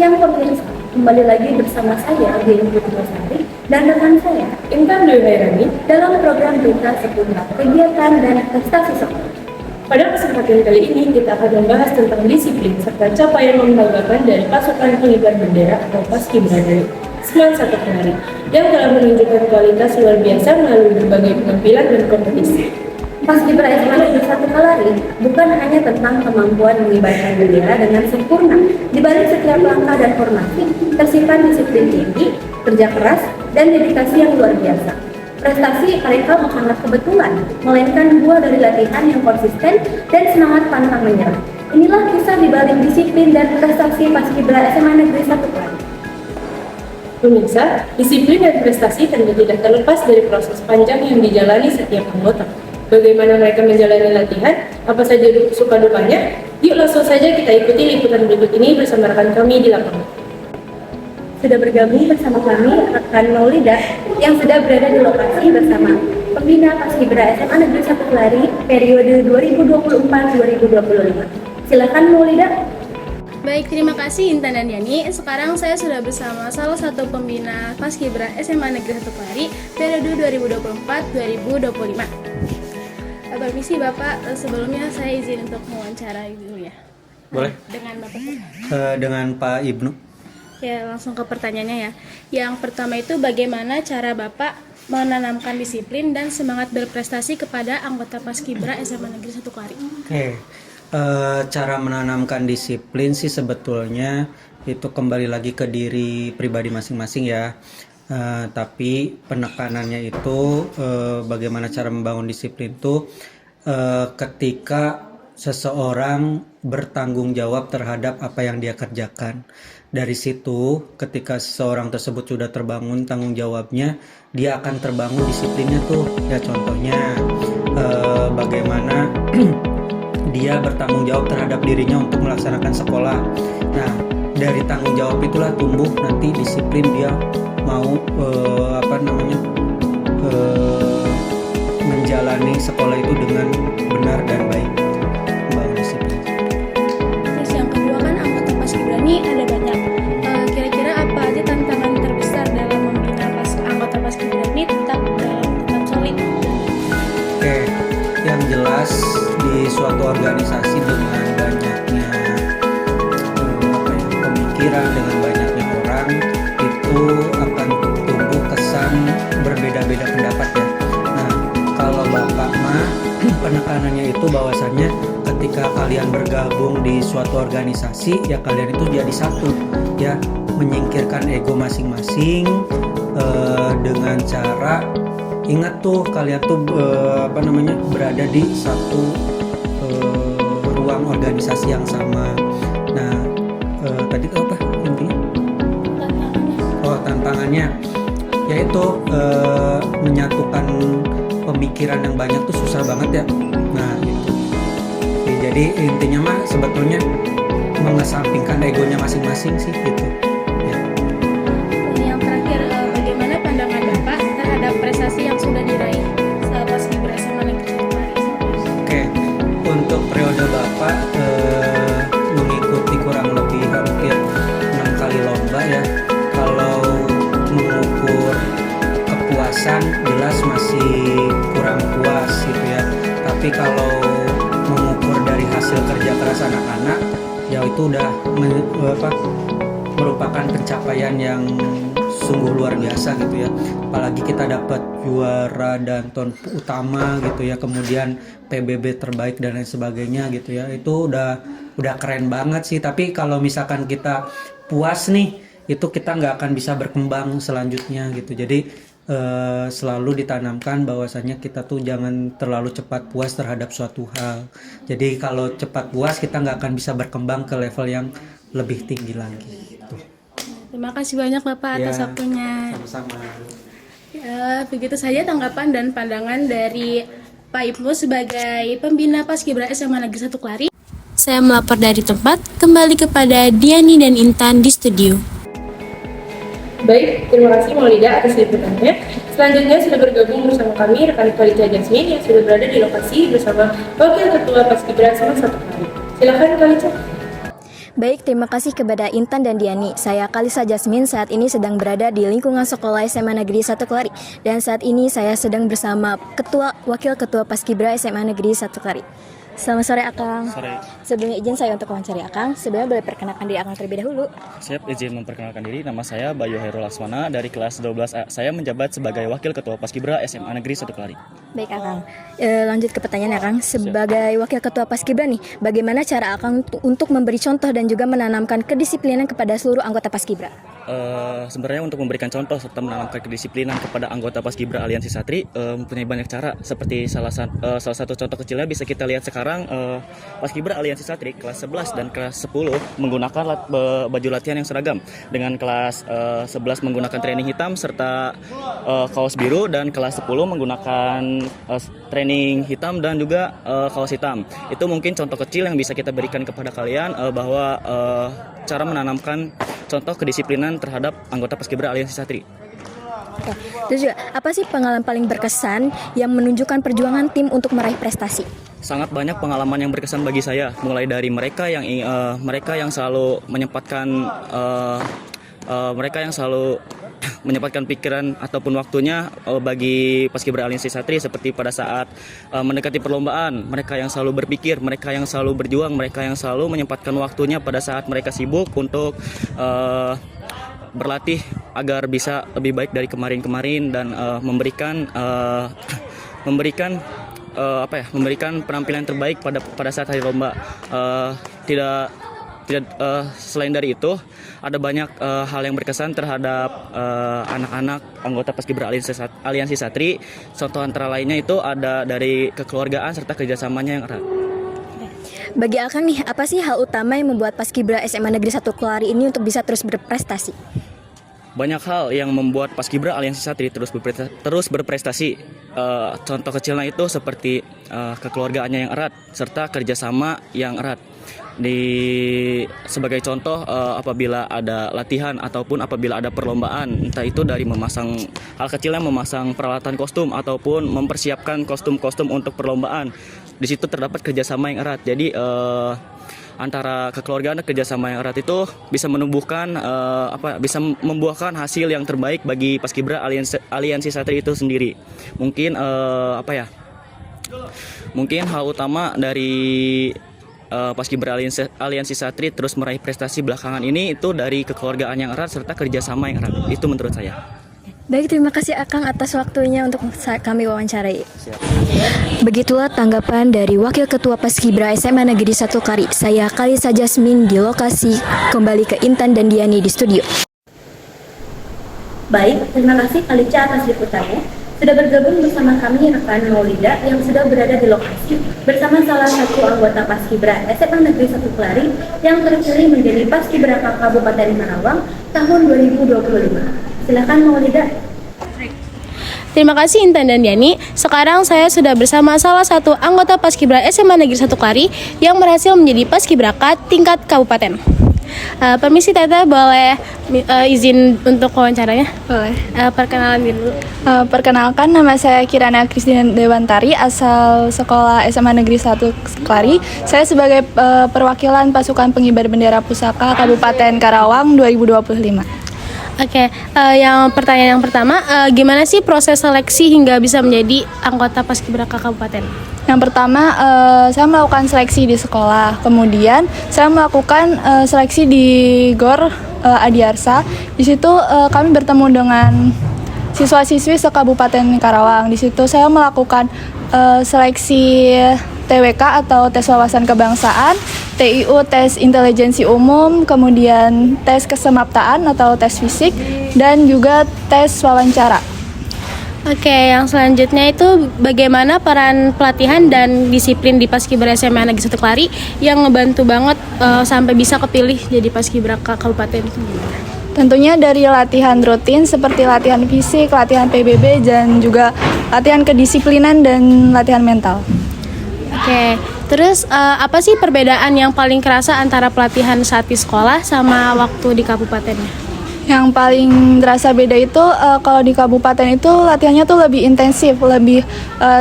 Siang pemirsa, kembali lagi bersama saya Dewi Putri dan rekan saya Intan Dewi Hairani dalam program berita seputar kegiatan dan prestasi sekolah. Pada kesempatan kali ini kita akan membahas tentang disiplin serta capaian membanggakan dari pasukan pengibar bendera atau Paskibra dari Seman Satu Kelari yang telah menunjukkan kualitas luar biasa melalui berbagai penampilan dan kompetisi. Paskibra SMA Negeri 1 Kelari bukan hanya tentang kemampuan mengibarkan bendera dengan sempurna. Di balik setiap langkah dan formasi, tersimpan disiplin tinggi, kerja keras, dan dedikasi yang luar biasa. Prestasi mereka bukanlah kebetulan, melainkan buah dari latihan yang konsisten dan semangat pantang menyerah. Inilah kisah di balik disiplin dan prestasi Paskibra SMA Negeri 1 Kelari. Pemirsa, disiplin dan prestasi tentu tidak terlepas dari proses panjang yang dijalani setiap anggota. Bagaimana mereka menjalani latihan, apa saja suka dukanya? Yuk langsung saja kita ikuti liputan berikut ini bersama rekan kami di lapangan. Sudah bergabung bersama kami rekan Maulida yang sudah berada di lokasi bersama pembina Paskibra SMA Negeri 1 Kelari periode 2024-2025. Silakan Maulida. Baik, terima kasih Intan dan Yani. Sekarang saya sudah bersama salah satu pembina Paskibra SMA Negeri 1 Kelari periode 2024-2025. Permisi Bapak, sebelumnya saya izin untuk mewawancarai dulu ya. Boleh. Dengan Bapak. Dengan Pak Ibnu. Ya, langsung ke pertanyaannya ya. Yang pertama itu bagaimana cara Bapak menanamkan disiplin dan semangat berprestasi kepada anggota Paskibra SMA Negeri 1 Kelari? Cara menanamkan disiplin sih sebetulnya itu kembali lagi ke diri pribadi masing-masing ya. Tapi penekanannya itu bagaimana cara membangun disiplin itu ketika seseorang bertanggung jawab terhadap apa yang dia kerjakan. Dari situ ketika seseorang tersebut sudah terbangun tanggung jawabnya, dia akan terbangun disiplinnya tuh. Ya contohnya bagaimana dia bertanggung jawab terhadap dirinya untuk melaksanakan sekolah. Nah, dari tanggung jawab itulah tumbuh nanti disiplin dia mau menjalani sekolah itu dengan benar dan baik, membangun disiplin. Terus yang kedua kan anggota Paskibra ini ada banyak. Kira-kira apa aja tantangan terbesar dalam membina anggota Paskibra ini tetap solid? Yang jelas di suatu organisasi dengan banyaknya pemikiran, dengan banyaknya orang itu akan tumbuh kesan berbeda-beda pendapat ya. Nah, kalau Bapak mah penekanannya itu bahwasannya ketika kalian bergabung di suatu organisasi ya kalian itu jadi satu ya, menyingkirkan ego masing-masing dengan cara ingat tuh kalian tuh berada di satu ruang organisasi yang sama. Nah, tadi itu apa intinya? Tantangannya yaitu menyatukan pemikiran yang banyak tuh susah banget ya. Nah itu. Jadi intinya mah sebetulnya mengesampingkan egonya masing-masing sih gitu. Ya. Yang terakhir, bagaimana pandangan Bapak terhadap prestasi yang sudah diraih saat Paskibra SMA Negeri 1 Kelari? Untuk periode Bapak mengikuti kurang lebih hampir 6 kali lomba ya. Kalau mengukur kepuasan jelas masih kurang puas gitu ya. Tapi kalau mengukur dari hasil kerja keras anak-anak ya itu udah merupakan pencapaian yang sungguh luar biasa gitu ya. Apalagi kita dapat juara dan ton utama gitu ya, kemudian PBB terbaik dan lain sebagainya gitu ya. Itu udah keren banget sih. Tapi kalau misalkan kita puas nih, itu kita nggak akan bisa berkembang selanjutnya gitu. Jadi selalu ditanamkan bahwasannya kita tuh jangan terlalu cepat puas terhadap suatu hal. Jadi kalau cepat puas kita nggak akan bisa berkembang ke level yang lebih tinggi lagi gitu. Terima kasih banyak Bapak atas waktunya. Sama-sama. Begitu saja tanggapan dan pandangan dari Pak Ibnu sebagai pembina Paskibra SMA Negeri 1 Kelari. Saya melapor dari tempat, kembali kepada Diani dan Intan di studio. Baik, terima kasih Maulida atas liputannya. Selanjutnya sudah bergabung bersama kami rekan Kalita Jasmine yang sudah berada di lokasi bersama Wakil Ketua Paskibra SMA 1 Kelari. Silakan Kalita. Baik, terima kasih kepada Intan dan Diani. Saya Kalisa Jasmine, saat ini sedang berada di lingkungan sekolah SMA Negeri 1 Kelari. Dan saat ini saya sedang bersama Wakil Ketua Paskibra SMA Negeri 1 Kelari. Selamat sore Akang. Sore. Sebelumnya izin saya untuk wawancari Akang. Sebelumnya boleh perkenalkan diri Akang terlebih dahulu. Siap, izin memperkenalkan diri. Nama saya Bayu Hairul Laksmana dari kelas 12A. Saya menjabat sebagai Wakil Ketua Paskibra SMA Negeri 1 Kelari. Baik Akang, lanjut ke pertanyaan Akang. Sebagai Wakil Ketua Paskibra nih, bagaimana cara Akang untuk memberi contoh dan juga menanamkan kedisiplinan kepada seluruh anggota Paskibra? Sebenarnya untuk memberikan contoh serta menanamkan kedisiplinan kepada anggota Paskibra Aliansi Satri mempunyai banyak cara. Seperti salah satu contoh kecilnya bisa kita lihat sekarang, Paskibra Aliansi Satri kelas 11 dan kelas 10 menggunakan baju latihan yang seragam, dengan kelas 11 menggunakan training hitam serta kaos biru, dan kelas 10 menggunakan training hitam dan juga kaos hitam. Itu mungkin contoh kecil yang bisa kita berikan kepada kalian bahwa cara menanamkan contoh kedisiplinan terhadap anggota Paskibra Aliansi Satri. Oke. Terus juga, apa sih pengalaman paling berkesan yang menunjukkan perjuangan tim untuk meraih prestasi? Sangat banyak pengalaman yang berkesan bagi saya, mulai dari mereka yang selalu menyempatkan pikiran ataupun waktunya bagi Paskibra Aliansi Satri, seperti pada saat mendekati perlombaan, mereka yang selalu berpikir, mereka yang selalu berjuang, mereka yang selalu menyempatkan waktunya pada saat mereka sibuk untuk berlatih agar bisa lebih baik dari kemarin-kemarin, dan memberikan penampilan terbaik pada saat hari lomba. Selain dari itu, ada banyak hal yang berkesan terhadap anak-anak anggota Paskibra Aliansi Satri. Contoh antara lainnya itu ada dari kekeluargaan serta kerjasamanya yang erat. Bagi Akang nih, apa sih hal utama yang membuat Paskibra SMA Negeri 1 Kelari ini untuk bisa terus berprestasi? Banyak hal yang membuat Paskibra Aliansi Satri terus berprestasi. Contoh kecilnya itu seperti kekeluargaannya yang erat serta kerjasama yang erat. Sebagai contoh, apabila ada latihan ataupun apabila ada perlombaan, entah itu dari hal kecilnya memasang peralatan kostum ataupun mempersiapkan kostum-kostum untuk perlombaan, di situ terdapat kerjasama yang erat. Jadi antara kekeluargaan dan kerjasama yang erat itu bisa bisa membuahkan hasil yang terbaik bagi Paskibra Aliansi Satri itu sendiri. Mungkin hal utama dari Paskibra Aliansi Satri terus meraih prestasi belakangan ini itu dari kekeluargaan yang erat serta kerjasama yang erat. Itu menurut saya. Baik, terima kasih Akang atas waktunya untuk kami wawancarai. Begitulah tanggapan dari Wakil Ketua Paskibra SMA Negeri 1 Kelari. Saya Kalisa Jasmine di lokasi, kembali ke Intan dan Diani di studio. Baik, terima kasih Kalica atas liputannya. Sudah bergabung bersama kami rekan Maulida yang sudah berada di lokasi bersama salah satu anggota Paskibra SMA Negeri 1 Kelari yang terpilih menjadi Paskibraka Kabupaten Karawang tahun 2025. Silakan Maulida. Terima kasih Intan dan Diani. Sekarang saya sudah bersama salah satu anggota Paskibra SMA Negeri 1 Kelari yang berhasil menjadi Paskibraka tingkat kabupaten. Permisi Teteh, boleh izin untuk wawancaranya? Boleh. Perkenalan dulu. Perkenalkan, nama saya Kirana Kristina Dewantari, asal sekolah SMA Negeri 1 Kelari. Saya sebagai perwakilan pasukan pengibar bendera pusaka Kabupaten Karawang 2025. Oke, pertanyaan yang pertama, gimana sih proses seleksi hingga bisa menjadi anggota Paskibraka kabupaten? Yang pertama, saya melakukan seleksi di sekolah. Kemudian saya melakukan seleksi di GOR Adiarsa. Di situ kami bertemu dengan siswa-siswi se-Kabupaten Karawang. Di situ saya melakukan seleksi TWK atau tes wawasan kebangsaan, TIU tes intelijensi umum, kemudian tes kesemaptaan atau tes fisik, dan juga tes wawancara. Oke, yang selanjutnya itu bagaimana peran pelatihan dan disiplin di Paskibra SMA Negeri 1 Kelari yang ngebantu banget sampai bisa kepilih jadi Paskibraka kabupaten itu? Tentunya dari latihan rutin seperti latihan fisik, latihan PBB, dan juga latihan kedisiplinan dan latihan mental. Oke, terus apa sih perbedaan yang paling kerasa antara pelatihan saat di sekolah sama waktu di kabupatennya? Yang paling terasa beda itu kalau di kabupaten itu latihannya tuh lebih intensif, lebih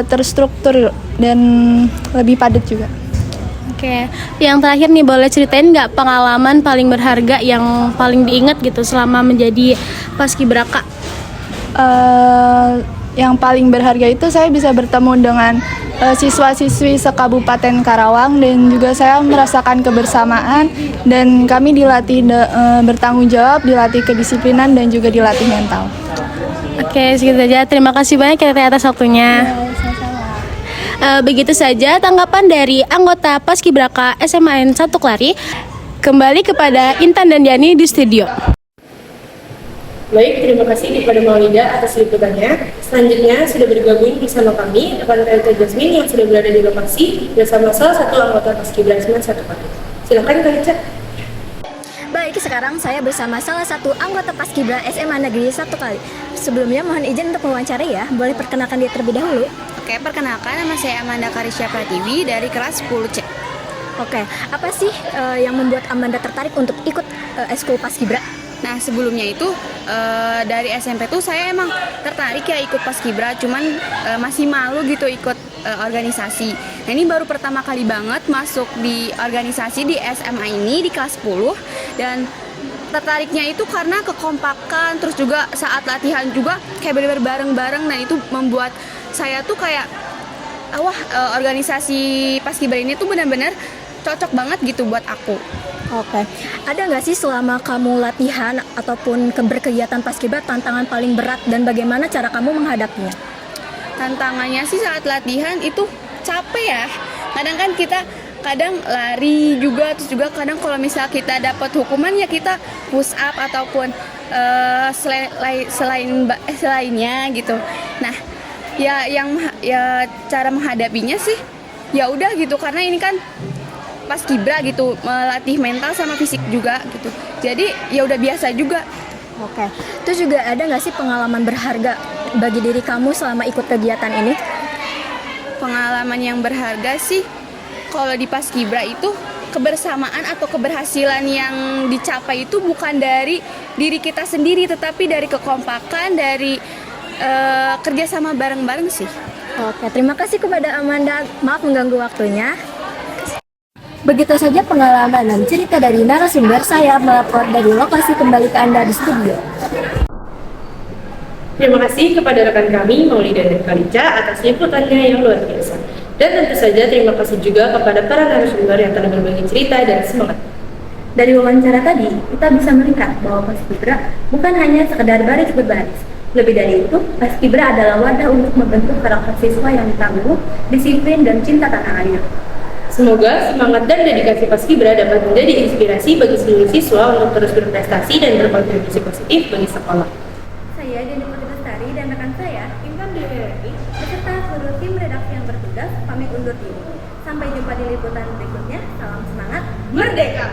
terstruktur, dan lebih padat juga. Oke, yang terakhir nih boleh ceritain nggak pengalaman paling berharga yang paling diingat gitu selama menjadi paskibraka? Yang paling berharga itu saya bisa bertemu dengan siswa-siswi sekabupaten Karawang dan juga saya merasakan kebersamaan dan kami dilatih bertanggung jawab, dilatih kedisiplinan dan juga dilatih mental. Oke, segitu saja. Terima kasih banyak ya Teh atas waktunya. Begitu saja tanggapan dari anggota Paskibraka SMAN 1 Klari. Kembali kepada Intan dan Diani di studio. Baik, terima kasih kepada Maulida atas liputannya. Selanjutnya sudah bergabung bersama kami rekan Kalita Jasmine yang sudah berada di lokasi bersama salah satu anggota Paskibra SMAN 1 Klari. Silakan Kalita. Baik, sekarang saya bersama salah satu anggota Paskibra SMA Negeri 1 Klari. Sebelumnya mohon izin untuk mewawancarai ya. Boleh perkenalkan dia terlebih dahulu? Oke, perkenalkan nama saya Amanda Karisya Pratiwi dari kelas 10C. Oke, apa sih yang membuat Amanda tertarik untuk ikut eskul Paskibra? Nah, sebelumnya itu dari SMP tuh saya emang tertarik ya ikut Paskibra, cuman masih malu gitu ikut organisasi. Nah, ini baru pertama kali banget masuk di organisasi di SMA ini di kelas 10 dan tertariknya itu karena kekompakan, terus juga saat latihan juga kayak bener-bener bareng-bareng dan itu membuat saya tuh kayak organisasi Paskibra ini tuh benar-benar cocok banget gitu buat aku. Oke, ada nggak sih selama kamu latihan ataupun berkegiatan Paskibra tantangan paling berat dan bagaimana cara kamu menghadapinya? Tantangannya sih saat latihan itu capek ya. Kadang kan kita lari juga, terus juga kadang kalau kita dapat hukuman ya kita push up ataupun selainnya gitu. Nah, cara menghadapinya sih ya udah gitu karena ini kan Paskibra gitu, melatih mental sama fisik juga gitu. Jadi ya udah biasa juga. Oke, itu juga ada nggak sih pengalaman berharga bagi diri kamu selama ikut kegiatan ini? Pengalaman yang berharga sih kalau di Paskibra itu kebersamaan atau keberhasilan yang dicapai itu bukan dari diri kita sendiri, tetapi dari kekompakan, dari kerjasama bareng-bareng sih. Oke, terima kasih kepada Amanda. Maaf mengganggu waktunya. Begitu saja pengalaman dan cerita dari narasumber. Saya melapor dari lokasi, kembali ke Anda di studio. Terima kasih kepada rekan kami Maulida dan Kalita atas liputannya yang luar biasa. Dan tentu saja terima kasih juga kepada para narasumber yang telah berbagi cerita dan semangat. Dari wawancara tadi, kita bisa melihat bahwa Paskibra bukan hanya sekedar baris berbaris. Lebih dari itu, Paskibra adalah wadah untuk membentuk karakter siswa yang tangguh, disiplin, dan cinta tanah air. Semoga semangat dan dedikasi Paskibra dapat menjadi inspirasi bagi seluruh siswa untuk terus berprestasi dan berkontribusi positif bagi sekolah. Saya Diani Putri Bestari dan rekan saya, Intan Dewi, beserta seluruh tim redaksi yang bertugas, pamit undur diri. Sampai jumpa di liputan berikutnya. Salam semangat, merdeka!